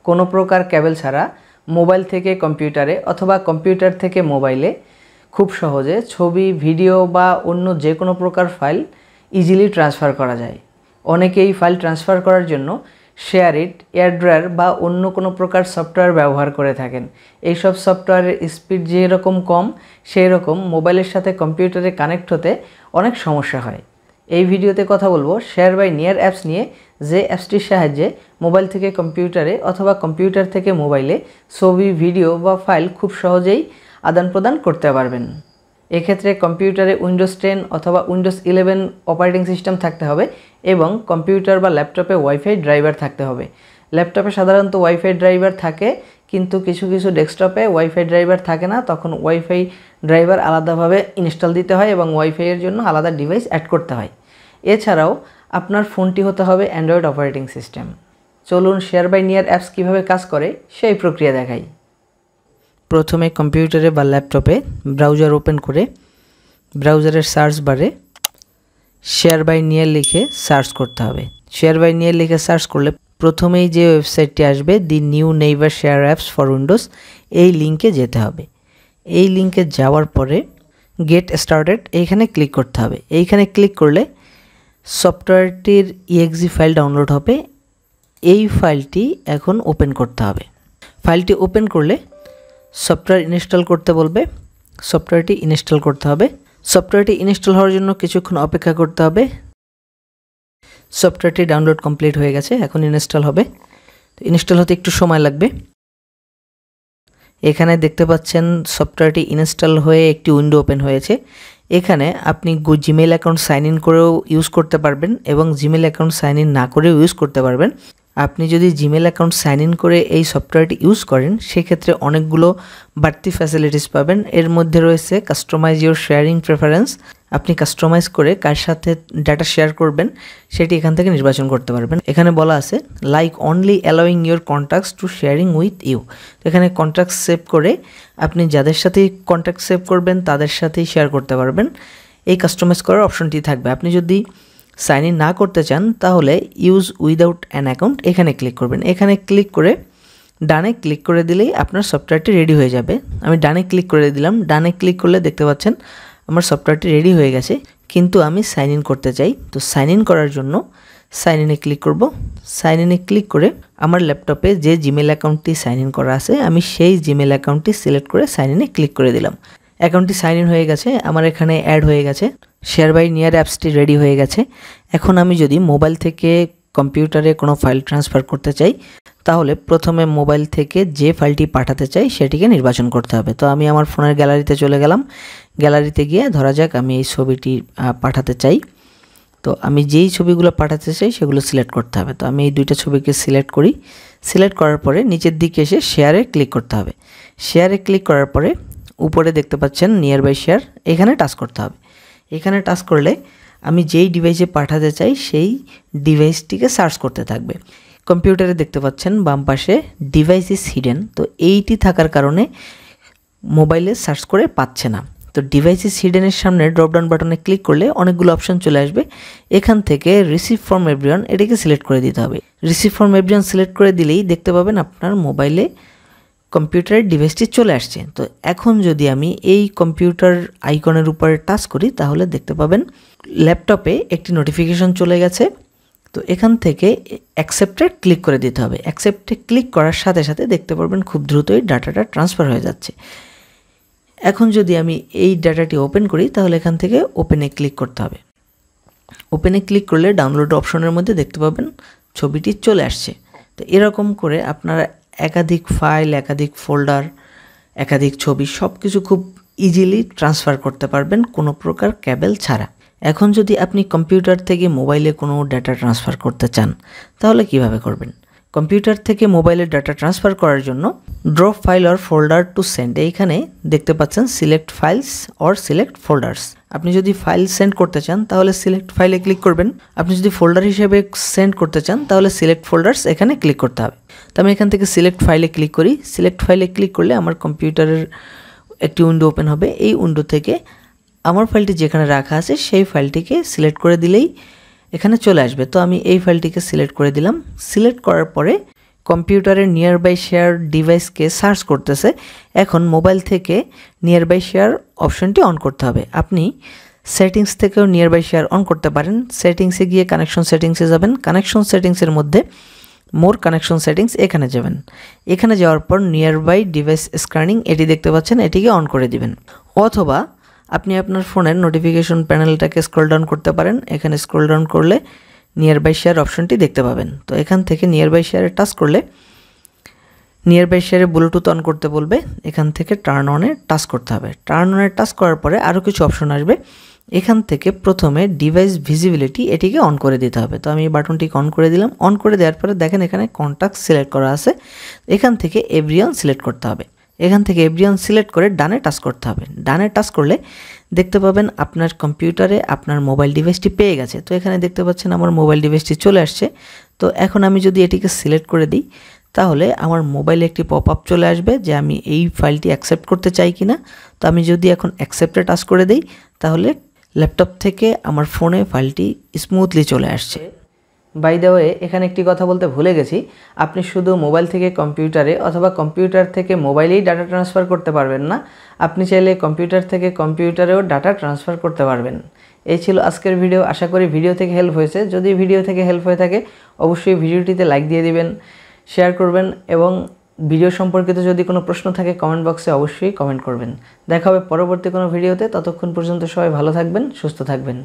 কোনো প্রকার কেবল ছাড়া মোবাইল থেকে কম্পিউটারে অথবা কম্পিউটার থেকে মোবাইলে খুব সহজে ছবি, ভিডিও বা অন্য যে কোনো প্রকার ফাইল ইজিলি ট্রান্সফার করা যায়। অনেকেই ফাইল ট্রান্সফার করার জন্য শেয়ার-ইট, এয়ারড্রয়ার বা অন্য কোনো প্রকার সফটওয়্যার ব্যবহার করে থাকেন। এইসব সফটওয়্যারের স্পিড যেরকম কম, সেই রকম মোবাইলের সাথে কম্পিউটারে কানেক্ট হতে অনেক সমস্যা হয়। এই ভিডিওতে কথা বলবো শেয়ারবাই নিয়ার অ্যাপস নিয়ে, যে অ্যাপসটির সাহায্যে মোবাইল থেকে কম্পিউটারে অথবা কম্পিউটার থেকে মোবাইলে ছবি, ভিডিও বা ফাইল খুব সহজেই আদান প্রদান করতে পারবেন। এক্ষেত্রে কম্পিউটারে উইন্ডোজ 10 অথবা উইন্ডোজ 11 অপারেটিং সিস্টেম থাকতে হবে এবং কম্পিউটার বা ল্যাপটপে ওয়াইফাই ড্রাইভার থাকতে হবে। ল্যাপটপে সাধারণত ওয়াইফাই ড্রাইভার থাকে, কিন্তু কিছু কিছু ডেস্কটপে ওয়াইফাই ড্রাইভার থাকে না, তখন ওয়াইফাই ড্রাইভার আলাদাভাবে ইনস্টল দিতে হয় এবং ওয়াইফাইয়ের জন্য আলাদা ডিভাইস অ্যাড করতে হয়। এছাড়াও আপনার ফোনটি হতে হবে অ্যান্ড্রয়েড অপারেটিং সিস্টেম। চলুন শেয়ারবাই নিয়ার অ্যাপস কীভাবে কাজ করে সেই প্রক্রিয়া দেখাই। প্রথমে কম্পিউটারে বা ল্যাপটপে ব্রাউজার ওপেন করে ব্রাউজারের সার্চ বারে শেয়ারবাই নিয়ার লিখে সার্চ করতে হবে। শেয়ারবাই নিয়ার লিখে সার্চ করলে প্রথমেই যে ওয়েবসাইটটি আসবে, দি new neighbour share apps for Windows, এই লিঙ্কে যেতে হবে। এই লিঙ্কে যাওয়ার পরে গেট স্টার্টেড এইখানে ক্লিক করতে হবে। এইখানে ক্লিক করলে সফটওয়্যারটির ইএক্সি ফাইল ডাউনলোড হবে। এই ফাইলটি এখন ওপেন করতে হবে। ফাইলটি ওপেন করলে সফটওয়্যার ইনস্টল করতে বলবে, সফটওয়্যারটি ইনস্টল করতে হবে। সফটওয়্যারটি ইনস্টল হওয়ার জন্য কিছুক্ষণ অপেক্ষা করতে হবে। সফটওয়্যারটি ডাউনলোড কমপ্লিট হয়ে গেছে, এখন ইনস্টল হবে। তো ইনস্টল হতে একটু সময় লাগবে। এখানে দেখতে পাচ্ছেন সফটওয়্যারটি ইনস্টল হয়ে একটি উইন্ডো ওপেন হয়েছে। এখানে আপনি জিমেল অ্যাকাউন্ট সাইন ইন করেও ইউজ করতে পারবেন এবং জিমেল অ্যাকাউন্ট সাইন ইন না করেও ইউজ করতে পারবেন। আপনি যদি জিমেল অ্যাকাউন্ট সাইন ইন করে এই সফটওয়্যারটি ইউজ করেন, সেক্ষেত্রে অনেকগুলো বাড়তি ফ্যাসিলিটিস পাবেন। এর মধ্যে রয়েছে কাস্টমাইজ ইউর শেয়ারিং প্রেফারেন্স। আপনি কাস্টমাইজ করে কার সাথে ডাটা শেয়ার করবেন সেটি এখান থেকে নির্বাচন করতে পারবেন। এখানে বলা আছে like only allowing your contacts to sharing with you. এখানে কন্ট্যাক্ট সেভ করে আপনি যাদের সাথেই কন্ট্যাক্ট সেভ করবেন তাদের সাথেই শেয়ার করতে পারবেন। এই কাস্টমাইজ করার অপশনটি থাকবে। আপনি যদি সাইন ইন না করতে চান তাহলে ইউজ উইদাউট অ্যান অ্যাকাউন্ট এখানে ক্লিক করবেন। এখানে ক্লিক করে ডানে ক্লিক করে দিলেই আপনার সফটওয়্যারটি রেডি হয়ে যাবে। আমি ডানে ক্লিক করে দিলাম। ডানে ক্লিক করলে দেখতে পাচ্ছেন আমার সফটওয়্যারটি রেডি হয়ে গেছে, কিন্তু আমি সাইন ইন করতে চাই। তো সাইন ইন করার জন্য সাইন ইনে ক্লিক করব। সাইন ইনে ক্লিক করে আমার ল্যাপটপে যে জিমেল অ্যাকাউন্টটি সাইন ইন করা আছে, আমি সেই জিমেল অ্যাকাউন্টটি সিলেক্ট করে সাইন ইনে ক্লিক করে দিলাম। অ্যাকাউন্টটি সাইন ইন হয়ে গেছে, আমার এখানে অ্যাড হয়ে গেছে। শেয়ারবাই নিয়ার অ্যাপসটি রেডি হয়ে গেছে। এখন আমি যদি মোবাইল থেকে কম্পিউটারে কোনো ফাইল ট্রান্সফার করতে চাই, তাহলে প্রথমে মোবাইল থেকে যে ফাইলটি পাঠাতে চাই সেটিকে নির্বাচন করতে হবে। তো আমি আমার ফোনের গ্যালারিতে চলে গেলাম। গ্যালারিতে গিয়ে ধরা যাক আমি এই ছবিটি পাঠাতে চাই। তো আমি যেই ছবিগুলো পাঠাতে চাই সেগুলো সিলেক্ট করতে হবে। তো আমি এই দুইটা ছবিকে সিলেক্ট করি। সিলেক্ট করার পরে নিচের দিকে এসে শেয়ারে ক্লিক করতে হবে। শেয়ারে ক্লিক করার পরে উপরে দেখতে পাচ্ছেন নিয়ার বাই শেয়ার, এখানে টাচ করতে হবে। এখানে টাচ করলে আমি যেই ডিভাইসে পাঠাতে চাই সেই ডিভাইসটিকে সার্চ করতে থাকবে। কম্পিউটারে দেখতে পাচ্ছেন বাম পাশে ডিভাইস ইজ হিডেন, তো এইটি থাকার কারণে মোবাইলে সার্চ করে পাচ্ছে না। তো ডিভাইস ইজ হিডেনের সামনে ড্রপডাউন বাটনে ক্লিক করলে অনেকগুলো অপশন চলে আসবে। এখান থেকে রিসিভ ফ্রম এভরিওয়ান এটাকে সিলেক্ট করে দিতে হবে। রিসিভ ফ্রম এভরিওয়ান সিলেক্ট করে দিলেই দেখতে পাবেন আপনার মোবাইলে কম্পিউটারের ডিভাইসটি চলে আসছে। তো এখন যদি আমি এই কম্পিউটার আইকনের উপরে টাচ করি তাহলে দেখতে পাবেন ল্যাপটপে একটি নোটিফিকেশন চলে গেছে। তো এখান থেকে অ্যাকসেপ্টে ক্লিক করে দিতে হবে। অ্যাকসেপ্টে ক্লিক করার সাথে সাথে দেখতে পারবেন খুব দ্রুতই ডাটাটা ট্রান্সফার হয়ে যাচ্ছে। এখন যদি আমি এই ডাটাটি ওপেন করি তাহলে এখান থেকে ওপেনে ক্লিক করতে হবে। ওপেনে ক্লিক করলে ডাউনলোড অপশনের মধ্যে দেখতে পাবেন ছবিটি চলে আসছে। তো এরকম করে আপনারা একাধিক ফাইল, একাধিক ফোল্ডার, একাধিক ছবি সব কিছু খুব ইজিলি ট্রান্সফার করতে পারবেন কোনো প্রকার কেবল ছাড়া। এখন যদি আপনি কম্পিউটার থেকে মোবাইলে কোনো ডাটা ট্রান্সফার করতে চান তাহলে কিভাবে করবেন? কম্পিউটার থেকে মোবাইলে ডাটা ট্রান্সফার করার জন্য drop file or folder to send, এইখানে দেখতে পাচ্ছেন select files or select folders. আপনি যদি ফাইল সেন্ড করতে চান তাহলে সিলেক্ট ফাইলে ক্লিক করবেন। আপনি যদি ফোল্ডার হিসেবে সেন্ড করতে চান তাহলে সিলেক্ট ফোল্ডার্স এখানে ক্লিক করতে হবে। তো আমি এখান থেকে সিলেক্ট ফাইলে ক্লিক করি। সিলেক্ট ফাইলে ক্লিক করলে আমার কম্পিউটারের একটি উইন্ডো ওপেন হবে। এই উইন্ডো থেকে আমার ফাইলটি যেখানে রাখা আছে সেই ফাইলটিকে সিলেক্ট করে দিলেই এখানে চলে আসবে। তো আমি এই ফাইলটিকে সিলেক্ট করে দিলাম। সিলেক্ট করার পরে কম্পিউটারে নিয়ার বাই শেয়ার ডিভাইসকে সার্চ করতেছে, এখন মোবাইল থেকে নিয়ার বাই শেয়ার অপশনটি অন করতে হবে। আপনি সেটিংস থেকেও নিয়ার বাই শেয়ার অন করতে পারেন। সেটিংসে গিয়ে কানেকশন সেটিংসে যাবেন, কানেকশন সেটিংসের মধ্যে মোর কানেকশন সেটিংস এখানে যাবেন। এখানে যাওয়ার পর নিয়ার বাই ডিভাইস স্ক্যানিং এটি দেখতে পাচ্ছেন, এটিকে অন করে দিবেন। অথবা আপনি আপনার ফোনের নোটিফিকেশন প্যানেলটাকে স্ক্রল ডাউন করতে পারেন। এখানে স্ক্রল ডাউন করলে নিয়ার বাই শেয়ার অপশনটি দেখতে পাবেন। তো এখান থেকে নিয়ার বাই শেয়ারে টাচ করলে নিয়ার বাই শেয়ারে ব্লুটুথ অন করতে বলবে, এখান থেকে টার্ন অনে টাচ করতে হবে। টার্ন অনে টাচ করার পরে আরও কিছু অপশন আসবে, এখান থেকে প্রথমে ডিভাইস ভিজিবিলিটি এটিকে অন করে দিতে হবে। তো আমি এই বাটনটিকে অন করে দিলাম। অন করে দেওয়ার পরে দেখেন এখানে কন্ট্যাক্ট সিলেক্ট করা আছে, এখান থেকে এভরিওয়ান সিলেক্ট করতে হবে। এখান থেকে এভরিওয়ান সিলেক্ট করে ডানে টাচ করতে হবে। ডানে টাচ করলে দেখতে পাবেন আপনার কম্পিউটারে আপনার মোবাইল ডিভাইসটি পেয়ে গেছে। তো এখানে দেখতে পাচ্ছেন আমার মোবাইল ডিভাইসটি চলে আসছে। তো এখন আমি যদি এটিকে সিলেক্ট করে দিই তাহলে আমার মোবাইলে একটি পপ আপ চলে আসবে যে আমি এই ফাইলটি অ্যাকসেপ্ট করতে চাই কিনা। তো আমি যদি এখন অ্যাকসেপ্টে টাচ করে দিই তাহলে ল্যাপটপ থেকে আমার ফোনে ফাইলটি স্মুথলি চলে আসছে। বাই দ্য ওয়ে, এখানে একটি কথা বলতে ভুলে গেছি, আপনি শুধু মোবাইল থেকে কম্পিউটারে অথবা কম্পিউটার থেকে মোবাইলেই ডাটা ট্রান্সফার করতে পারবেন না, আপনি চাইলে কম্পিউটার থেকে কম্পিউটারেও ডাটা ট্রান্সফার করতে পারবেন। এই ছিল আজকের ভিডিও। আশা করি ভিডিও থেকে হেল্প হয়েছে। যদি ভিডিও থেকে হেল্প হয়ে থাকে অবশ্যই ভিডিওটিতে লাইক দিয়ে দিবেন, শেয়ার করবেন এবং ভিডিও সম্পর্কিত যদি কোনো প্রশ্ন থাকে কমেন্ট বক্সে অবশ্যই কমেন্ট করবেন। দেখা হবে পরবর্তী কোনো ভিডিওতে। ততক্ষণ পর্যন্ত সবাই ভালো থাকবেন, সুস্থ থাকবেন।